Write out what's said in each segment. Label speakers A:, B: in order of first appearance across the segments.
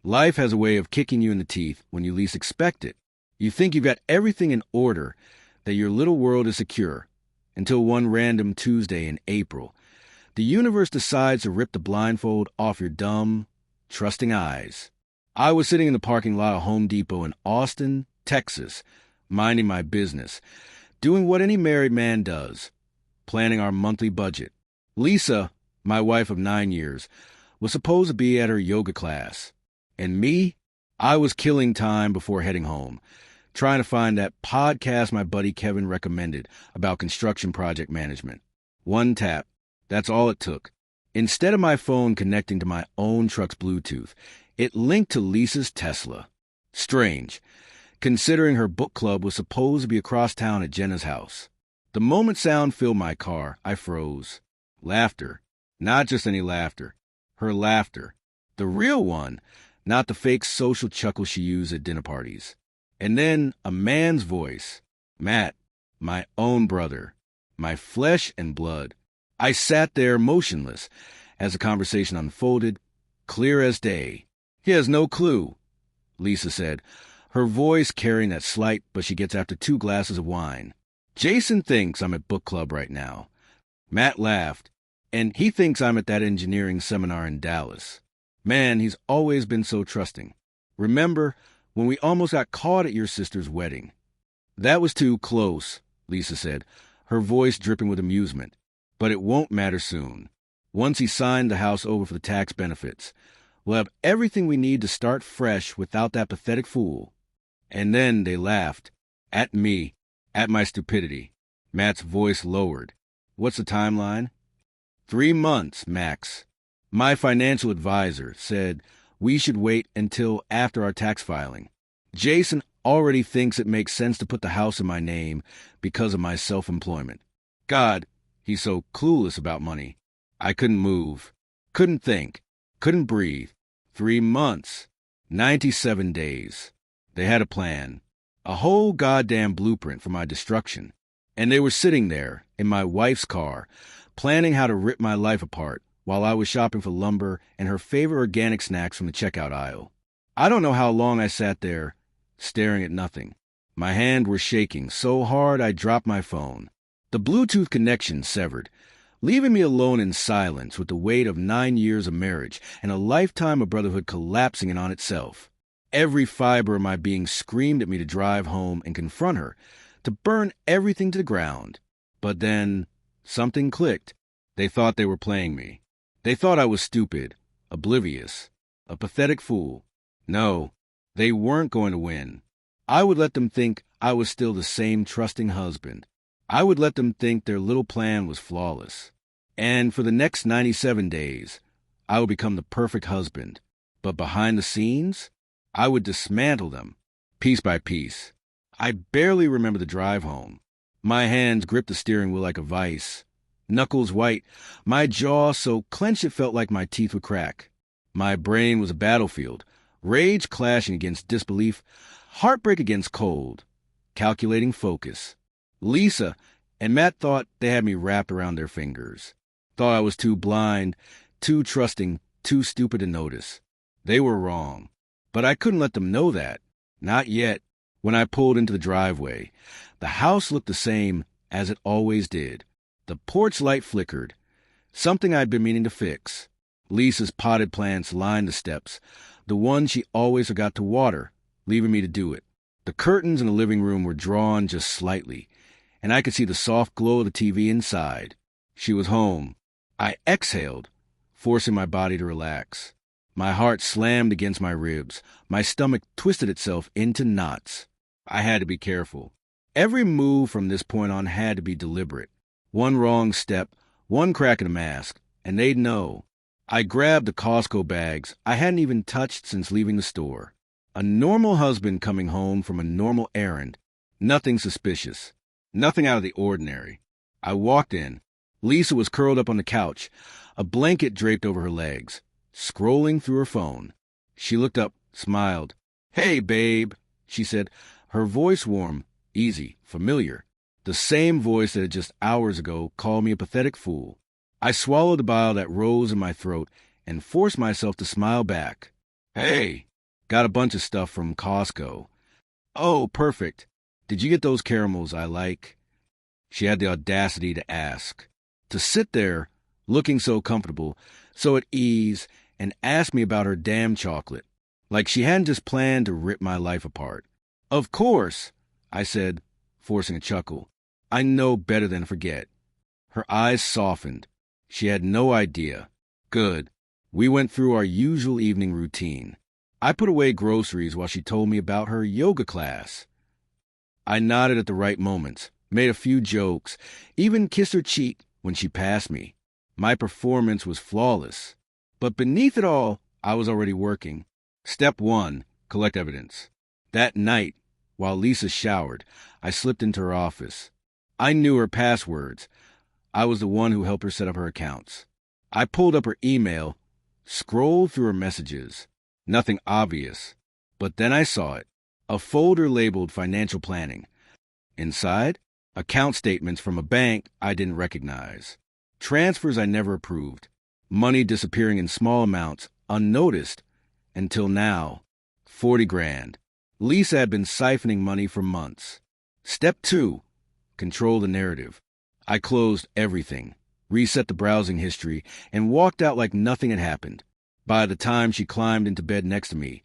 A: Life has a way of kicking you in the teeth when you least expect it. You think you've got everything in order, that your little world is secure, until one random Tuesday in April, the universe decides to rip the blindfold off your dumb, trusting eyes. I was sitting in the parking lot of Home Depot in Austin, Texas, minding my business, doing what any married man does, planning our monthly budget. Lisa, my wife of 9 years, was supposed to be at her yoga class. And me, I was killing time before heading home, trying to find that podcast my buddy Kevin recommended about construction project management. One tap. That's all it took. Instead of my phone connecting to my own truck's Bluetooth, it linked to Lisa's Tesla. Strange, considering her book club was supposed to be across town at Jenna's house. The moment sound filled my car, I froze. Laughter. Not just any laughter. Her laughter. The real one, not the fake social chuckle she used at dinner parties. And then a man's voice. Matt, my own brother. My flesh and blood. I sat there motionless as the conversation unfolded, clear as day. He has no clue, Lisa said, her voice carrying that slight but she gets after 2 glasses of wine. Jason thinks I'm at book club right now. Matt laughed, and he thinks I'm at that engineering seminar in Dallas. Man, he's always been so trusting. Remember when we almost got caught at your sister's wedding? That was too close, Lisa said, her voice dripping with amusement. But it won't matter soon. Once he signed the house over for the tax benefits, we'll have everything we need to start fresh without that pathetic fool. And then they laughed. At me. At my stupidity. Matt's voice lowered. What's the timeline? 3 months, max. My financial advisor said we should wait until after our tax filing. Jason already thinks it makes sense to put the house in my name because of my self-employment. God, he's so clueless about money. I couldn't move, couldn't think, couldn't breathe. 3 months, 97 days. They had a plan, a whole goddamn blueprint for my destruction. And they were sitting there, in my wife's car, planning how to rip my life apart while I was shopping for lumber and her favorite organic snacks from the checkout aisle. I don't know how long I sat there, staring at nothing. My hands were shaking so hard I dropped my phone. The Bluetooth connection severed, leaving me alone in silence with the weight of 9 years of marriage and a lifetime of brotherhood collapsing in on itself. Every fiber of my being screamed at me to drive home and confront her, to burn everything to the ground. But then, something clicked. They thought they were playing me. They thought I was stupid, oblivious, a pathetic fool. No, they weren't going to win. I would let them think I was still the same trusting husband. I would let them think their little plan was flawless. And for the next 97 days, I would become the perfect husband. But behind the scenes, I would dismantle them, piece by piece. I barely remember the drive home. My hands gripped the steering wheel like a vice. Knuckles white, my jaw so clenched it felt like my teeth would crack. My brain was a battlefield, rage clashing against disbelief, heartbreak against cold, calculating focus. Lisa and Matt thought they had me wrapped around their fingers. Thought I was too blind, too trusting, too stupid to notice. They were wrong. But I couldn't let them know that. Not yet. When I pulled into the driveway, the house looked the same as it always did. The porch light flickered, something I'd been meaning to fix. Lisa's potted plants lined the steps, the ones she always forgot to water, leaving me to do it. The curtains in the living room were drawn just slightly, and I could see the soft glow of the TV inside. She was home. I exhaled, forcing my body to relax. My heart slammed against my ribs. My stomach twisted itself into knots. I had to be careful. Every move from this point on had to be deliberate. One wrong step, one crack in the mask, and they'd know. I grabbed the Costco bags I hadn't even touched since leaving the store. A normal husband coming home from a normal errand. Nothing suspicious. Nothing out of the ordinary. I walked in. Lisa was curled up on the couch, a blanket draped over her legs, scrolling through her phone. She looked up, smiled. "Hey, babe," she said, her voice warm, easy, familiar. The same voice that had just hours ago called me a pathetic fool. I swallowed the bile that rose in my throat and forced myself to smile back. "Hey," Got a bunch of stuff from Costco. Oh, perfect. Did you get those caramels I like? She had the audacity to ask. To sit there, looking so comfortable, so at ease, and ask me about her damn chocolate. Like she hadn't just planned to rip my life apart. Of course, I said, forcing a chuckle. I know better than to forget. Her eyes softened. She had no idea. Good. We went through our usual evening routine. I put away groceries while she told me about her yoga class. I nodded at the right moments, made a few jokes, even kissed her cheek when she passed me. My performance was flawless. But beneath it all, I was already working. Step 1, collect evidence. That night, while Lisa showered, I slipped into her office. I knew her passwords. I was the one who helped her set up her accounts. I pulled up her email, scrolled through her messages. Nothing obvious. But then I saw it. A folder labeled financial planning. Inside, account statements from a bank I didn't recognize. Transfers I never approved. Money disappearing in small amounts, unnoticed, until now. 40 grand. Lisa had been siphoning money for months. Step 2, control the narrative. I closed everything, reset the browsing history, and walked out like nothing had happened. By the time she climbed into bed next to me,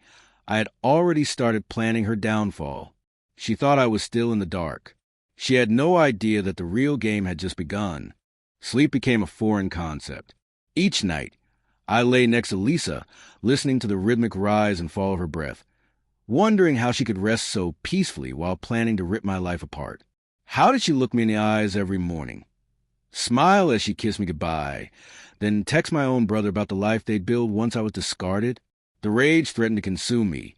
A: I had already started planning her downfall. She thought I was still in the dark. She had no idea that the real game had just begun. Sleep became a foreign concept. Each night, I lay next to Lisa, listening to the rhythmic rise and fall of her breath, wondering how she could rest so peacefully while planning to rip my life apart. How did she look me in the eyes every morning? Smile as she kissed me goodbye, then text my own brother about the life they'd build once I was discarded? The rage threatened to consume me,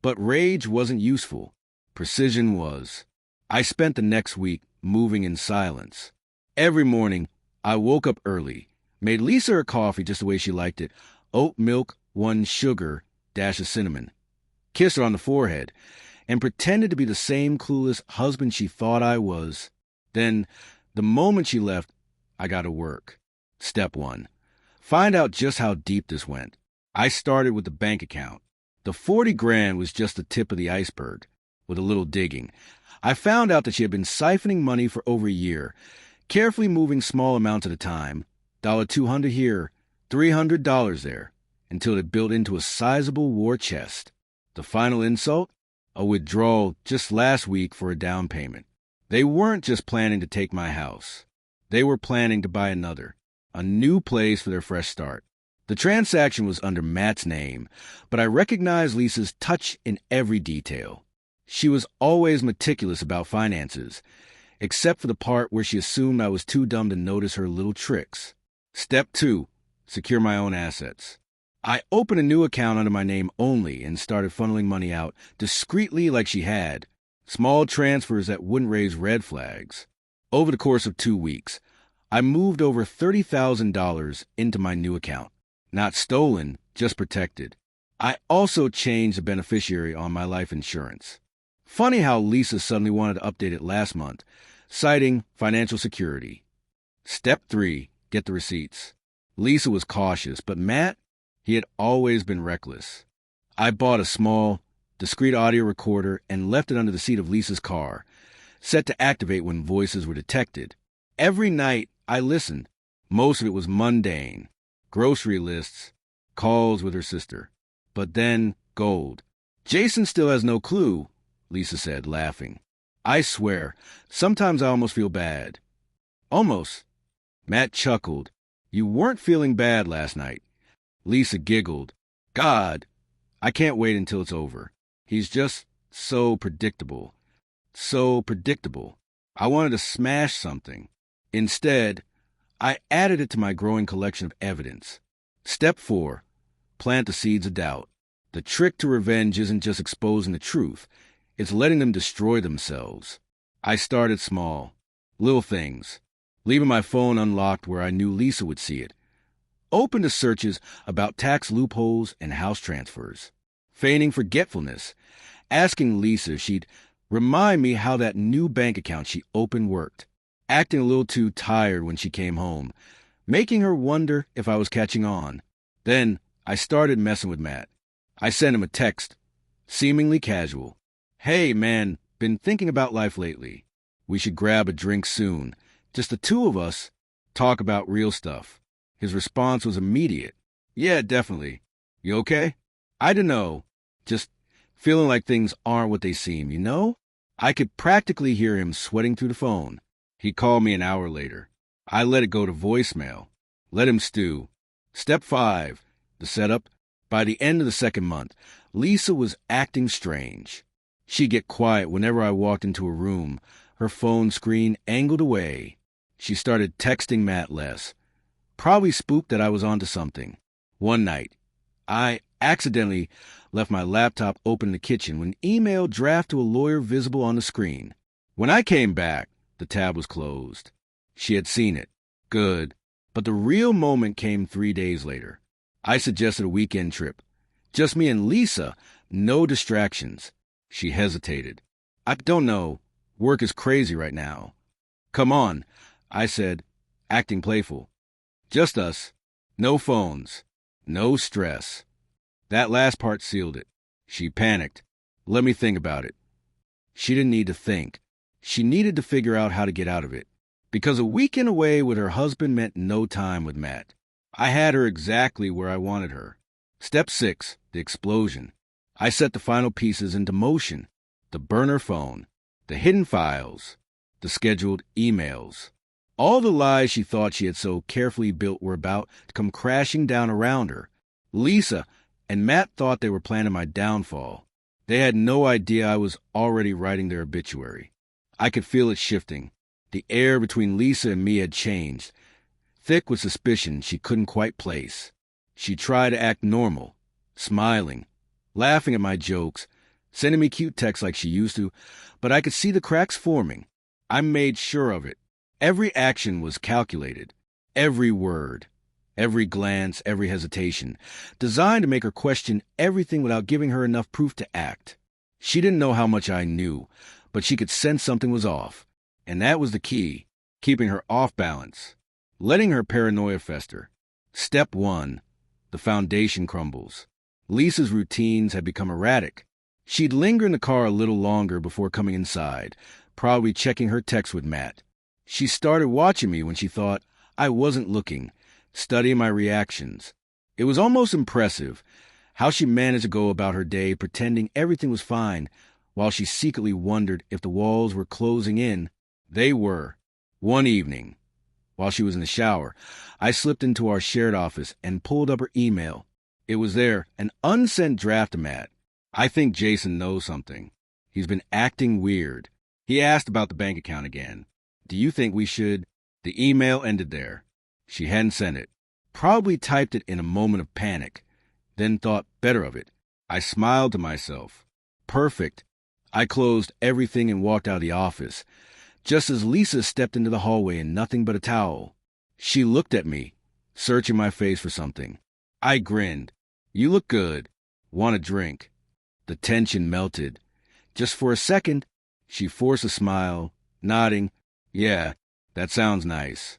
A: but rage wasn't useful. Precision was. I spent the next week moving in silence. Every morning, I woke up early, made Lisa her coffee just the way she liked it, oat milk, 1 sugar, dash of cinnamon, kissed her on the forehead, and pretended to be the same clueless husband she thought I was. Then, the moment she left, I got to work. Step 1. Find out just how deep this went. I started with the bank account. The 40 grand was just the tip of the iceberg. With a little digging, I found out that she had been siphoning money for over a year, carefully moving small amounts at a time, $200 here, $300 there, until it built into a sizable war chest. The final insult? A withdrawal just last week for a down payment. They weren't just planning to take my house. They were planning to buy another, a new place for their fresh start. The transaction was under Matt's name, but I recognized Lisa's touch in every detail. She was always meticulous about finances, except for the part where she assumed I was too dumb to notice her little tricks. Step 2, secure my own assets. I opened a new account under my name only and started funneling money out discreetly like she had, small transfers that wouldn't raise red flags. Over the course of 2 weeks, I moved over $30,000 into my new account. Not stolen, just protected. I also changed the beneficiary on my life insurance. Funny how Lisa suddenly wanted to update it last month, citing financial security. Step 3, get the receipts. Lisa was cautious, but Matt, he had always been reckless. I bought a small, discreet audio recorder and left it under the seat of Lisa's car, set to activate when voices were detected. Every night, I listened. Most of it was mundane. Grocery lists, calls with her sister. But then, gold. Jason still has no clue, Lisa said, laughing. I swear, sometimes I almost feel bad. Almost. Matt chuckled. You weren't feeling bad last night. Lisa giggled. God, I can't wait until it's over. He's just so predictable. So predictable. I wanted to smash something. Instead, I added it to my growing collection of evidence. Step 4, plant the seeds of doubt. The trick to revenge isn't just exposing the truth. It's letting them destroy themselves. I started small. Little things. Leaving my phone unlocked where I knew Lisa would see it. Open to searches about tax loopholes and house transfers. Feigning forgetfulness. Asking Lisa if she'd remind me how that new bank account she opened worked. Acting a little too tired when she came home. Making her wonder if I was catching on. Then I started messing with Matt. I sent him a text seemingly casual. Hey, man, been thinking about life lately. We should grab a drink soon. Just the two of us, talk about real stuff. His response was immediate. Yeah, definitely. You okay? I don't know. Just feeling like things aren't what they seem, you know? I could practically hear him sweating through the phone. He called me an hour later. I let it go to voicemail. Let him stew. Step 5, the setup. By the end of the second month, Lisa was acting strange. She'd get quiet whenever I walked into a room, her phone screen angled away. She started texting Matt less, probably spooked that I was onto something. One night, I accidentally left my laptop open in the kitchen when email draft to a lawyer visible on the screen. When I came back, the tab was closed. She had seen it. Good. But the real moment came 3 days later. I suggested a weekend trip. Just me and Lisa, no distractions. She hesitated. I don't know. Work is crazy right now. Come on, I said, acting playful. Just us. No phones. No stress. That last part sealed it. She panicked. Let me think about it. She didn't need to think. She needed to figure out how to get out of it. Because a weekend away with her husband meant no time with Matt. I had her exactly where I wanted her. Step 6, the explosion. I set the final pieces into motion. The burner phone, the hidden files, the scheduled emails. All the lies she thought she had so carefully built were about to come crashing down around her. Lisa and Matt thought they were planning my downfall. They had no idea I was already writing their obituary. I could feel it shifting. The air between Lisa and me had changed, thick with suspicion she couldn't quite place. She tried to act normal, smiling, laughing at my jokes, sending me cute texts like she used to, but I could see the cracks forming. I made sure of it. Every action was calculated. Every word, every glance, every hesitation, designed to make her question everything without giving her enough proof to act. She didn't know how much I knew, but she could sense something was off. And that was the key, keeping her off balance, letting her paranoia fester. Step 1, the foundation crumbles. Lisa's routines had become erratic. She'd linger in the car a little longer before coming inside, probably checking her text with Matt. She started watching me when she thought I wasn't looking, studying my reactions. It was almost impressive how she managed to go about her day pretending everything was fine, while she secretly wondered if the walls were closing in. They were. One evening, while she was in the shower, I slipped into our shared office and pulled up her email. It was there, an unsent draft to Matt. I think Jason knows something. He's been acting weird. He asked about the bank account again. Do you think we should? The email ended there. She hadn't sent it. Probably typed it in a moment of panic. Then thought better of it. I smiled to myself. Perfect. I closed everything and walked out of the office, just as Lisa stepped into the hallway in nothing but a towel. She looked at me, searching my face for something. I grinned. You look good. Want a drink? The tension melted. Just for a second, she forced a smile, nodding. Yeah, that sounds nice.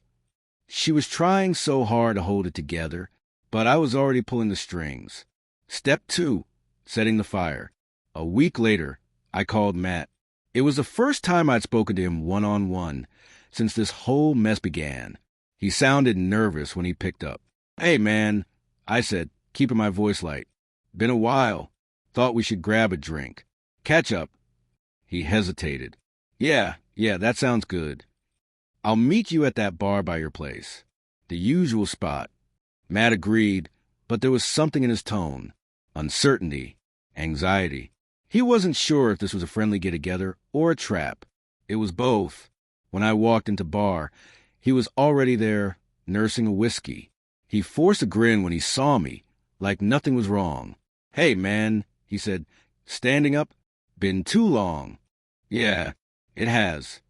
A: She was trying so hard to hold it together, but I was already pulling the strings. Step 2, setting the fire. A week later, I called Matt. It was the first time I'd spoken to him one-on-one since this whole mess began. He sounded nervous when he picked up. Hey, man, I said, keeping my voice light. Been a while. Thought we should grab a drink. Catch up. He hesitated. Yeah, that sounds good. I'll meet you at that bar by your place. The usual spot. Matt agreed, but there was something in his tone. Uncertainty. Anxiety. He wasn't sure if this was a friendly get-together or a trap. It was both. When I walked into bar, he was already there, nursing a whiskey. He forced a grin when he saw me, like nothing was wrong. Hey, man, he said, standing up. Been too long. Yeah, it has.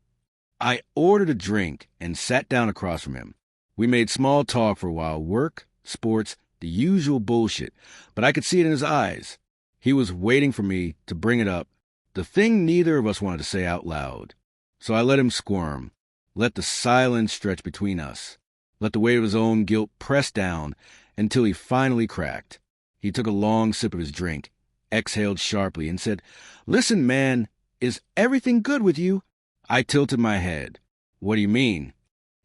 A: I ordered a drink and sat down across from him. We made small talk for a while, work, sports, the usual bullshit, but I could see it in his eyes. He was waiting for me to bring it up, the thing neither of us wanted to say out loud. So I let him squirm, let the silence stretch between us, let the weight of his own guilt press down until he finally cracked. He took a long sip of his drink, exhaled sharply, and said, "Listen, man, is everything good with you?" I tilted my head. "What do you mean?"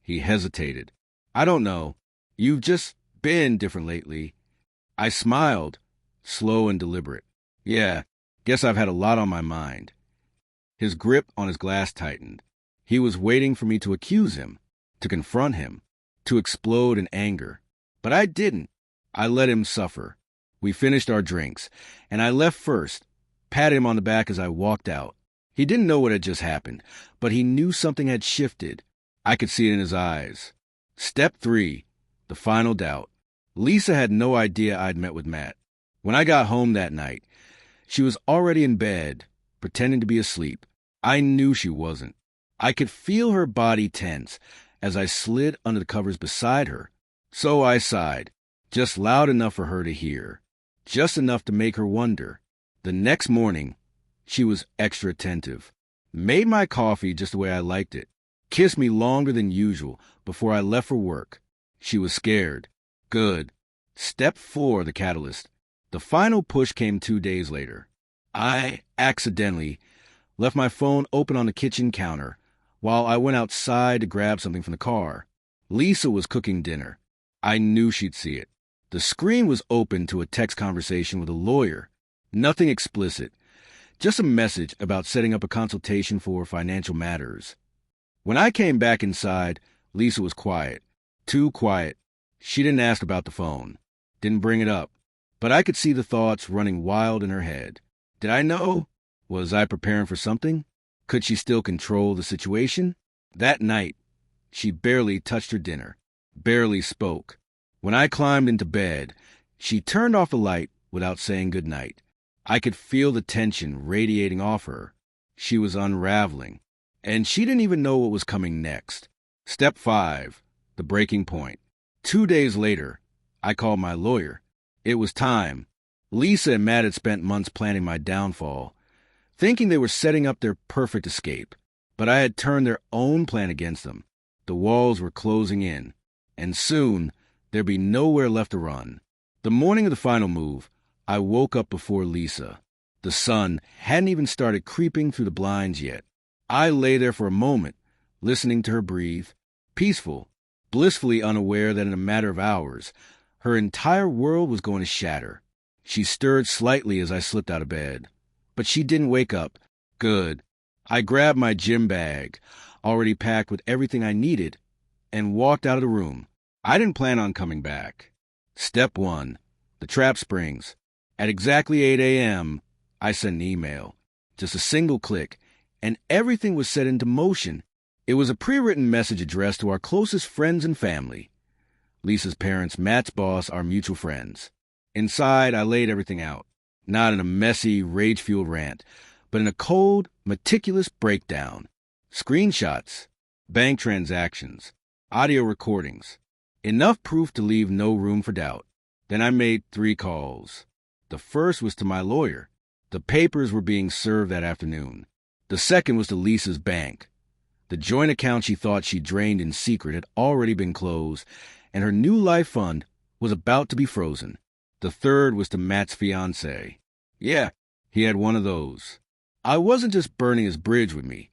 A: He hesitated. "I don't know. You've just been different lately." I smiled, slow and deliberate. "Yeah, guess I've had a lot on my mind." His grip on his glass tightened. He was waiting for me to accuse him, to confront him, to explode in anger. But I didn't. I let him suffer. We finished our drinks, and I left first, patted him on the back as I walked out. He didn't know what had just happened, but he knew something had shifted. I could see it in his eyes. Step 3, the final doubt. Lisa had no idea I'd met with Matt. When I got home that night, she was already in bed, pretending to be asleep. I knew she wasn't. I could feel her body tense as I slid under the covers beside her. So I sighed, just loud enough for her to hear, just enough to make her wonder. The next morning, she was extra attentive, made my coffee just the way I liked it, kissed me longer than usual before I left for work. She was scared. Good. Step 4, the catalyst. The final push came 2 days later. I accidentally left my phone open on the kitchen counter while I went outside to grab something from the car. Lisa was cooking dinner. I knew she'd see it. The screen was open to a text conversation with a lawyer. Nothing explicit, just a message about setting up a consultation for financial matters. When I came back inside, Lisa was quiet. Too quiet. She didn't ask about the phone. Didn't bring it up. But I could see the thoughts running wild in her head. Did I know? Was I preparing for something? Could she still control the situation? That night, she barely touched her dinner, barely spoke. When I climbed into bed, she turned off the light without saying goodnight. I could feel the tension radiating off her. She was unraveling, and she didn't even know what was coming next. Step 5, the breaking point. 2 days later, I called my lawyer. It was time. Lisa and Matt had spent months planning my downfall, thinking they were setting up their perfect escape. But I had turned their own plan against them. The walls were closing in, and soon there'd be nowhere left to run. The morning of the final move, I woke up before Lisa. The sun hadn't even started creeping through the blinds yet. I lay there for a moment, listening to her breathe, peaceful, blissfully unaware that in a matter of hours, her entire world was going to shatter. She stirred slightly as I slipped out of bed. But she didn't wake up. Good. I grabbed my gym bag, already packed with everything I needed, and walked out of the room. I didn't plan on coming back. Step 1, the trap springs. At exactly 8 a.m., I sent an email. Just a single click, and everything was set into motion. It was a pre-written message addressed to our closest friends and family. Lisa's parents, Matt's boss, our mutual friends. Inside, I laid everything out. Not in a messy, rage-fueled rant, but in a cold, meticulous breakdown. Screenshots, bank transactions, audio recordings. Enough proof to leave no room for doubt. Then I made 3 calls. The first was to my lawyer. The papers were being served that afternoon. The second was to Lisa's bank. The joint account she thought she drained in secret had already been closed, and her new life fund was about to be frozen. The third was to Matt's fiancée. Yeah, he had one of those. I wasn't just burning his bridge with me.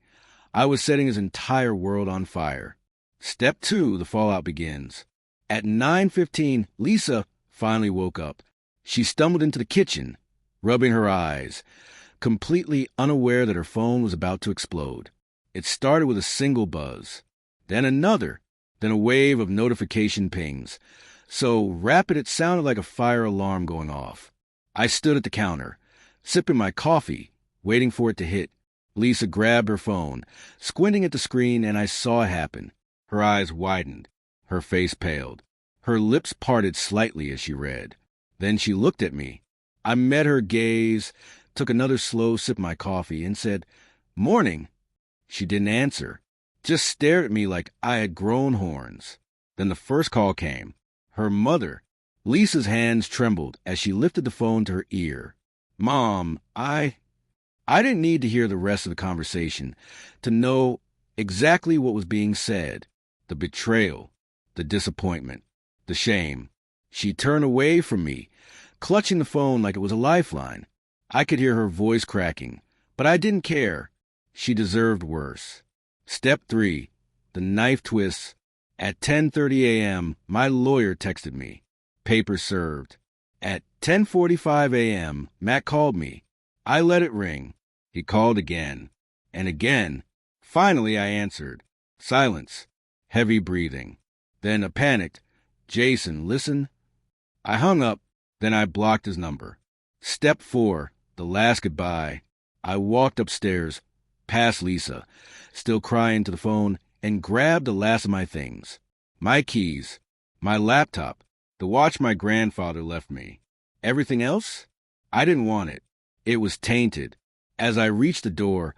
A: I was setting his entire world on fire. Step 2, the fallout begins. At 9:15, Lisa finally woke up. She stumbled into the kitchen, rubbing her eyes, completely unaware that her phone was about to explode. It started with a single buzz, then another, then a wave of notification pings, so rapid it sounded like a fire alarm going off. I stood at the counter, sipping my coffee, waiting for it to hit. Lisa grabbed her phone, squinting at the screen, and I saw it happen. Her eyes widened. Her face paled. Her lips parted slightly as she read. Then she looked at me. I met her gaze, took another slow sip of my coffee, and said, "Morning." She didn't answer, just stared at me like I had grown horns. Then the first call came. Her mother. Lisa's hands trembled as she lifted the phone to her ear. "Mom, I didn't need to hear the rest of the conversation to know exactly what was being said. The betrayal, the disappointment, the shame. She turned away from me, clutching the phone like it was a lifeline. I could hear her voice cracking, but I didn't care. She deserved worse. Step 3. The knife twists. At 10:30 a.m., my lawyer texted me. Paper served. At 10:45 a.m., Matt called me. I let it ring. He called again. And again. Finally, I answered. Silence. Heavy breathing. Then a panicked, "Jason, listen." I hung up, then I blocked his number. Step 4. The last goodbye. I walked upstairs, past Lisa, still crying, to the phone, and grabbed the last of my things. My keys, my laptop, the watch my grandfather left me. Everything else? I didn't want it. It was tainted. As I reached the door,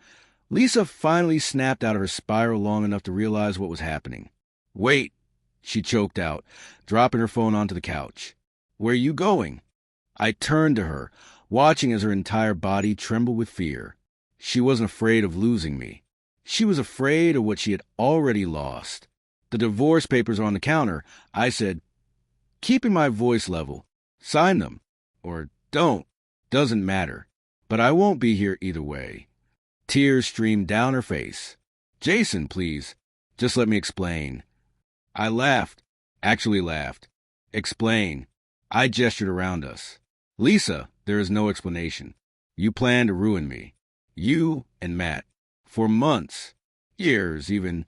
A: Lisa finally snapped out of her spiral long enough to realize what was happening. "Wait," she choked out, dropping her phone onto the couch. "Where are you going?" I turned to her, watching as her entire body trembled with fear. She wasn't afraid of losing me. She was afraid of what she had already lost. "The divorce papers are on the counter," I said, keeping my voice level. "Sign them. Or don't. Doesn't matter. But I won't be here either way." Tears streamed down her face. "Jason, please. Just let me explain." I laughed. Actually laughed. "Explain." I gestured around us. "Lisa, there is no explanation. You plan to ruin me. You and Matt. For months. Years, even."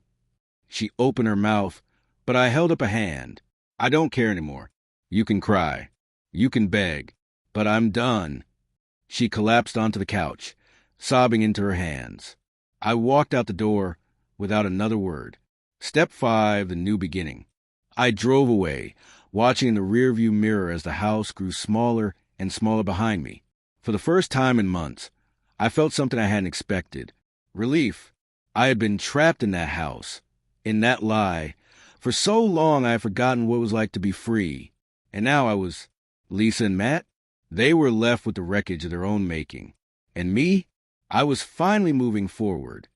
A: She opened her mouth, but I held up a hand. "I don't care anymore. You can cry. You can beg. But I'm done." She collapsed onto the couch, sobbing into her hands. I walked out the door without another word. Step 5, the new beginning. I drove away, watching in the rearview mirror as the house grew smaller and smaller behind me. For the first time in months, I felt something I hadn't expected. Relief. I had been trapped in that house, in that lie. For so long I had forgotten what it was like to be free. And now I was... Lisa and Matt? They were left with the wreckage of their own making. And me? I was finally moving forward.